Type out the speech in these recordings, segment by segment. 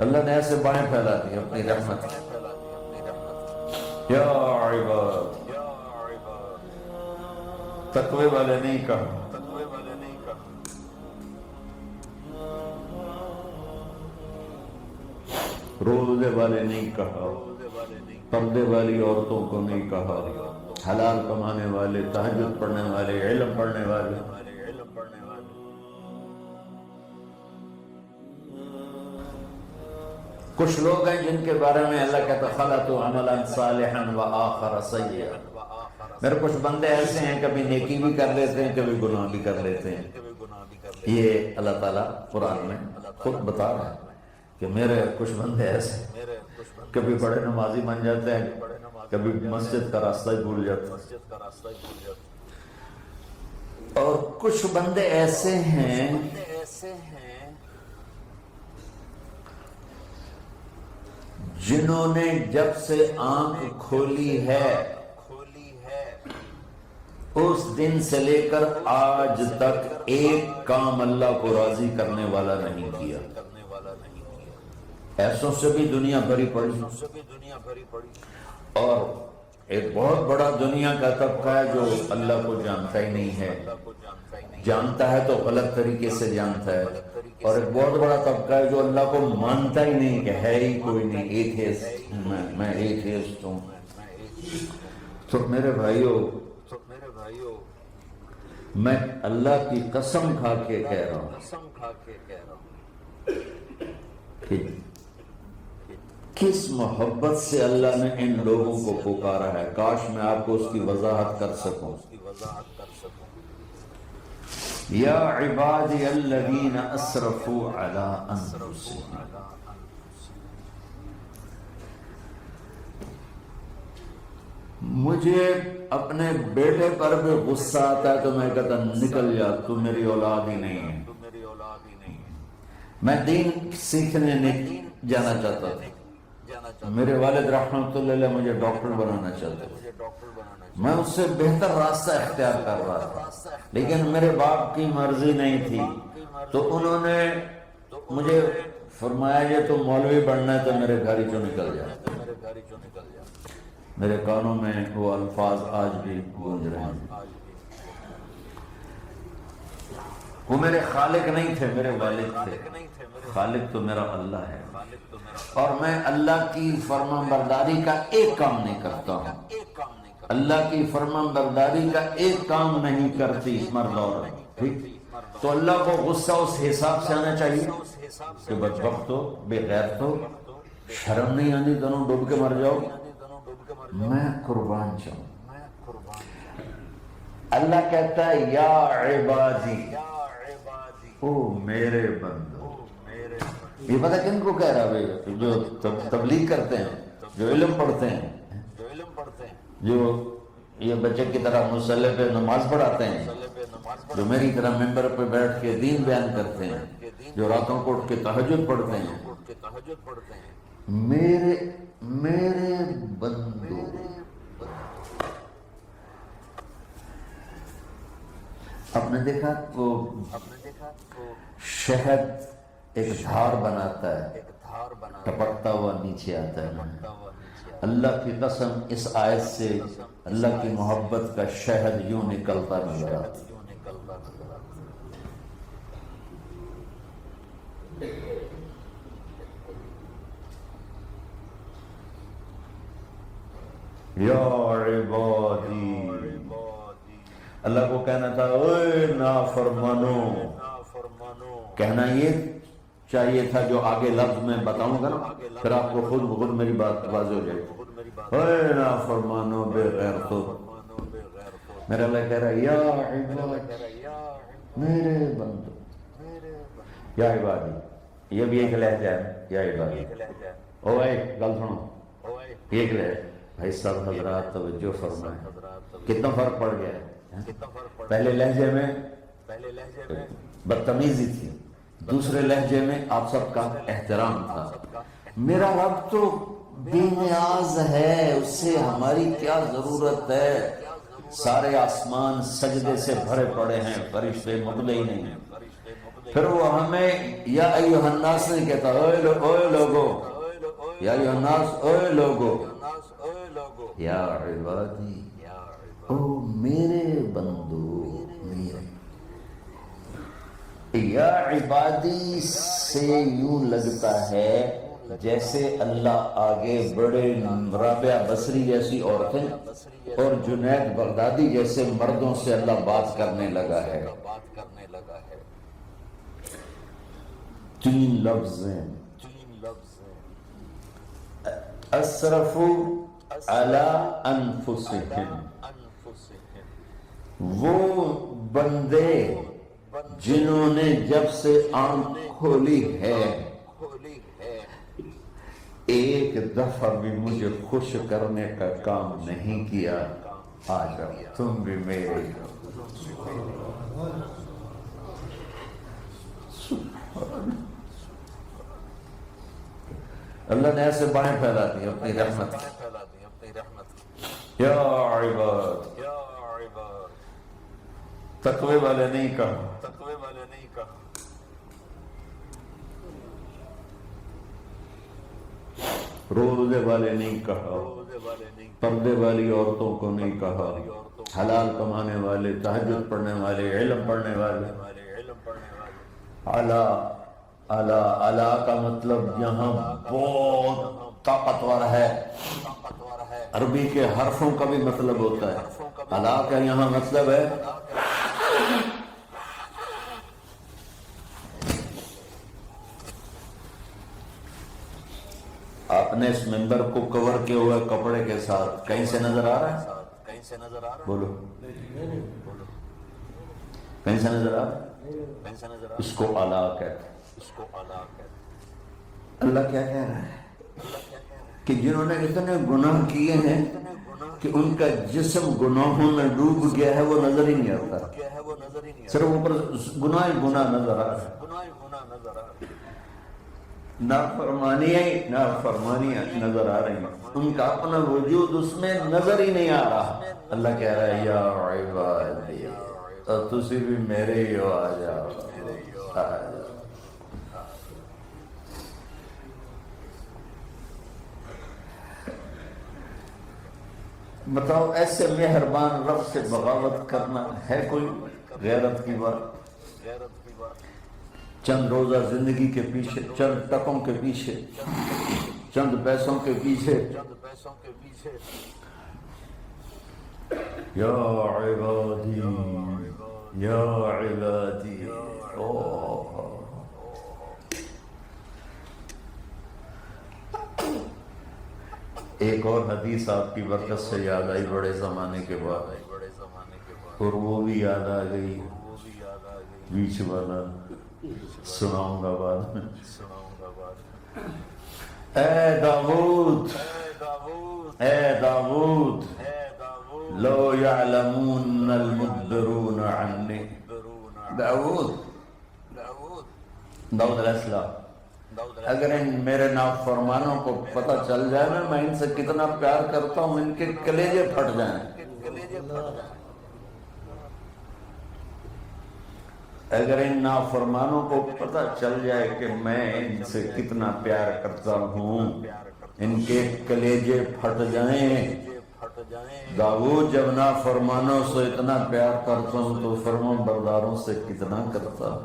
اللہ نے ایسے بائیں پھیلا دی اپنی رحمت کی. یا عباد، تقوی والے نہیں کہا، روزے والے نہیں کہا، پردے والی عورتوں کو نہیں کہا، حلال کمانے والے، تہجد پڑھنے والے، علم پڑھنے والے. کچھ لوگ ہیں جن کے بارے میں اللہ کہتا خلطوا عملا صالحا وآخر سیئا. میرے کچھ بندے ایسے ہیں کبھی نیکی بھی کر لیتے ہیں، کبھی گناہ بھی کر لیتے ہیں. یہ اللہ تعالیٰ قرآن میں خود بتا رہا ہے کہ میرے کچھ بندے ایسے کبھی بڑے نمازی بن جاتے ہیں، کبھی مسجد کا راستہ ہی بھول جاتے ہیں. اور کچھ بندے ایسے ہیں جنہوں نے جب سے آنکھ کھولی ہے اس دن سے لے کر آج تک ایک کام اللہ کو راضی کرنے والا نہیں کیا. ایسوں سے بھی دنیا بھری پڑی. اور ایک بہت بڑا دنیا کا طبقہ ہے جو اللہ کو جانتا ہی نہیں ہے، جانتا ہے تو غلط طریقے سے جانتا ہے. اور ایک بہت بڑا طبقہ ہے جو اللہ کو مانتا ہی نہیں کہ ہے ہی کوئی نہیں، ایتھیسٹ میں ایتھیسٹ ہوں. تو میرے بھائیو، میں اللہ کی قسم کھا کے کہہ رہا ہوں کہ کس محبت سے اللہ نے ان لوگوں کو پکارا ہے، کاش میں آپ کو اس کی وضاحت کر سکوں. یا عبادی الذین اسرفوا علی انفسہم. مجھے اپنے بیٹے پر بھی غصہ آتا ہے تو میں کہتا نکل جا، تو میری اولاد ہی نہیں ہے. میں دین سیکھنے نہیں جانا چاہتا تھا، میرے والد رحمۃ اللہ علیہ مجھے ڈاکٹر بنانا چاہتے تھے، میں اس سے بہتر راستہ اختیار کر رہا تھا، لیکن میرے باپ کی مرضی نہیں تھی. تو انہوں نے مجھے فرمایا یہ تو مولوی بننا ہے تو میرے گھر ہی چوں نکل جائے. میرے کانوں میں وہ الفاظ آج بھی گونج رہے ہیں. وہ میرے خالق نہیں تھے، میرے والد تھے. خالق تو میرا اللہ ہے، اور میں اللہ کی فرمان برداری کا ایک کام نہیں کرتا ہوں. اللہ کی فرمان برداری کا ایک کام نہیں کرتی مرد اور ٹھیک. تو اللہ کو غصہ اس حساب سے آنا چاہیے کہ بدبخت ہو، بے غیرت ہو، شرم نہیں آنی، دونوں ڈوب کے مر جاؤ. میں قربان جاؤں. اللہ کہتا ہے یا عبادی، او میرے بندو. یہ پتہ کن کو کہہ رہا ہے؟ جو تبلیغ کرتے ہیں، جو علم پڑھتے ہیں، جو یہ بچے کی طرح مصلی پہ نماز پڑھاتے ہیں، جو میری طرح ممبر پہ بیٹھ کے دین بیان کرتے ہیں، جو راتوں کو اٹھ کے تہجد پڑھتے ہیں. میرے بندو، آپ نے دیکھا وہ شہد ایک دھار بناتا ہے، ٹپکتا ہوا نیچے آتا ہے. اللہ کی قسم اس آیت سے اللہ کی محبت کا شہد یوں نکلتا نظر آتا. یا عبادی، اللہ کو کہنا تھا اے نافرمانو. کہنا یہ چاہیے تھا جو آگے لفظ میں بتاؤں گا نا، پھر آپ کو خود بخود میری بات واضح ہو جائے گی. اے نافرمانو بے غیرتو. میرا اللہ کہہ رہا ہے یا عبادی، میرے بندو. یا عبادی یہ بھی ایک لہجہ ہے. یا عبادی، او اے گل سنو، ایک لہجہ. بھائی صاحب حضرات توجہ فرمائیں، کتنا فرق پڑ گیا ہے. پہلے لہجے میں بدتمیزی تھی، دوسرے لہجے میں آپ سب کا احترام تھا. میرا رب تو بے نیاز ہے، اس سے ہماری کیا ضرورت ہے. سارے آسمان سجدے سے بھرے پڑے ہیں، فرشتے مبلے ہی نہیں ہیں. پھر وہ ہمیں یا ایھا الناس نہیں کہتا، اوے لوگو، یا ایھا الناس، اوے لوگو، یا عبادی، او میرے بندو، میرے یا عبادی سے یوں لگتا ہے جیسے اللہ آگے بڑے رابعہ بصری جیسی عورتیں اور جنید بغدادی جیسے مردوں سے اللہ بات کرنے لگا ہے۔ تین لفظ ہیں، اسرفوا علی انفسہم، وہ بندے جنہوں نے جب سے آنکھ کھولی ہے ایک دفعہ بھی مجھے خوش کرنے کا کام نہیں کیا، آ جاؤ تم بھی میرے اللہ نے ایسے بائیں پھیلا دی اپنی رحمت، یا عباد، تقوی والے نہیں کہا، روزے والے نہیں کہا، پردے والی عورتوں کو نہیں کہا، حلال کمانے والے، تہجد پڑھنے والے، علم پڑھنے والے۔ اعلیٰ اعلیٰ اعلیٰ کا مطلب یہاں بہت طاقتور ہے، عربی کے حرفوں کا بھی مطلب ہوتا ہے، اعلیٰ کا یہاں مطلب ہے آپ نے اس ممبر کو کور کیے ہوئے کپڑے کے ساتھ کہیں سے نظر آ رہا ہے؟ بولو، کہیں سے نظر آ رہا ہے؟ اس کو اعلیٰ کہتے ہیں۔ اللہ کیا کہہ رہا ہے کہ جنہوں نے اتنے گناہ کیے ہیں کہ ان کا جسم گناہوں میں ڈوب گیا ہے، وہ نظر ہی نہیں آتا، صرف اوپر گناہ ہی گناہ نظر آ رہا ہے، نافرمانیاں نظر آ رہی ہیں، ان کا اپنا وجود اس میں نظر ہی نہیں آ رہا۔ اللہ کہہ رہا ہے یا عبادی، اور تسی بھی میرے ہی ہو، آ جاؤ آ جاؤ۔ بتاؤ ایسے مہربان رب سے بغاوت کرنا ہے کوئی غیرت کی بات؟ چند روزہ زندگی کے پیچھے، چند ٹکوں کے پیچھے، چند پیسوں کے پیچھے، یا عبادی یا عبادی، ایک اور حدیث آپ کی برکت سے یاد آئی بڑے زمانے کے بعد، اور وہ بھی یاد آ گئی، بیچ والا سناؤں گا بعد میں۔ اے داؤد، اے داؤد، لو یعلمون المدبرون عنی، داؤد علیہ السلام، اگر ان میرے نافرمانوں کو پتہ چل جائے نا میں ان سے کتنا پیار کرتا ہوں، ان کے کلیجے پھٹ جائیں۔ اگر ان نافرمانوں کو پتہ چل جائے کہ میں ان سے کتنا پیار کرتا ہوں، ان کے کلیجے پھٹ جائیں۔ داؤد جب نافرمانوں سے اتنا پیار کرتا ہوں تو فرمان برداروں سے کتنا کرتا ہوں۔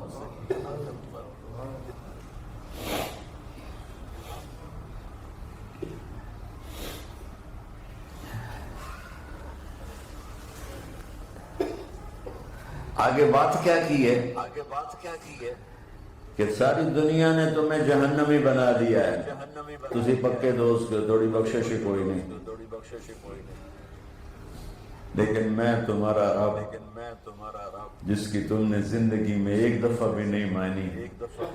آگے بات کیا کی ہے کہ ساری دنیا نے تمہیں جہنمی بنا دیا ہے، تسی پکے دوست کے، تھوڑی بخشش کوئی نہیں، لیکن میں تمہارا رب جس کی تم نے زندگی میں ایک دفعہ بھی نہیں مانی،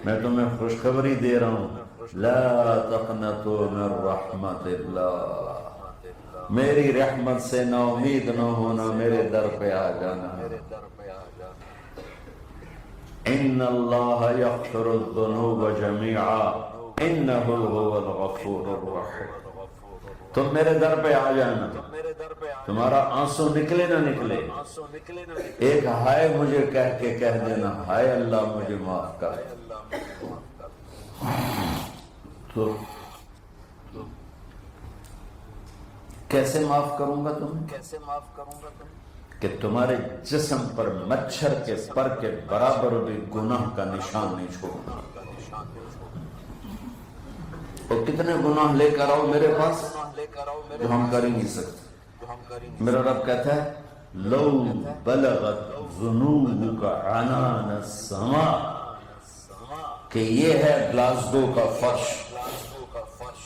میں تمہیں خوشخبری دے رہا ہوں، لا تقنطوا من رحمت اللہ، میری رحمت سے نا امید نہ ہونا، میرے در پہ آ جانا۔ ان اللہ یغفر الذنوب جميعا انہ هو الغفور الرحیم، تم میرے در پہ آ جانا، تمہارا آنسو نکلے نہ نکلے، ایک ہائے مجھے کہہ کے کہہ دینا، ہائے اللہ مجھے معاف کر۔ تو کیسے معاف کروں گا تمہیں؟ کہ تمہارے جسم پر مچھر کے پر کے برابر بھی گناہ کا نشان نہیں چھوڑنا۔ اور کتنے گناہ لے کر آؤ میرے پاس جو ہم کر ہی نہیں سکتے۔ میرا رب کہتا ہے لو بلغت ذنوبک عنان السماء، کہ یہ ہے گلاسگو کا فرش،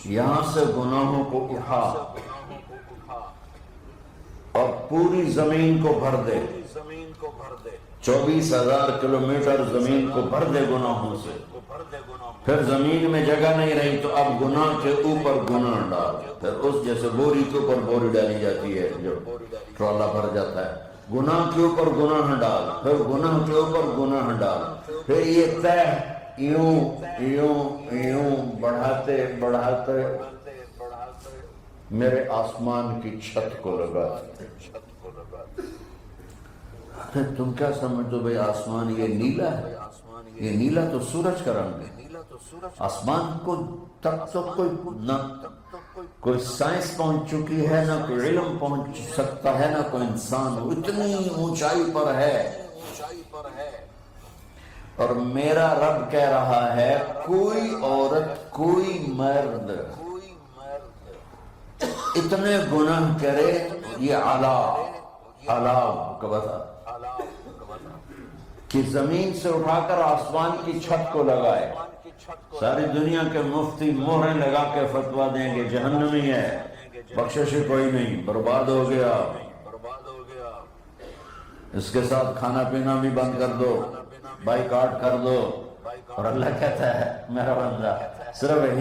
یہاں سے گناہوں کو اٹھا اور پوری زمین کو بھر دے، 24,000 کلومیٹر زمین کو بھر دے گناہوں سے، پھر زمین میں جگہ نہیں رہی تو اب گناہ کے اوپر گناہ ڈال، پھر اس جیسے بوری کے اوپر بوری ڈالی جاتی ہے جو ٹرالا بھر جاتا ہے، گناہ کے اوپر گناہ ڈال، پھر گناہ کے اوپر گناہ ڈال، پھر یہ تہ یوں یوں یوں بڑھاتے بڑھاتے میرے آسمان کی چھت کو لگا۔ تم کیا سمجھو بھئی آسمان یہ نیلا ہے؟ یہ نیلا تو سورج کا رنگ ہے۔ آسمان کو تک تو کوئی سائنس پہنچ چکی ہے، نہ کوئی علم پہنچ سکتا ہے، نہ کوئی انسان، اتنی اونچائی پر ہے۔ اور میرا رب کہہ رہا ہے کوئی عورت کوئی مرد اتنے گناہ کرے، یہ عذاب کا بتا کہ زمین سے اٹھا کر آسمان کی چھت کو لگائے، ساری دنیا کے مفتی مہریں لگا کے فتویٰ دیں گے جہنمی ہے، بخشش کوئی نہیں، برباد ہو گیا، اس کے ساتھ کھانا پینا بھی بند کر دو، بائیکاٹ کر دو۔ اور اللہ کہتا ہے میرا بندہ صرف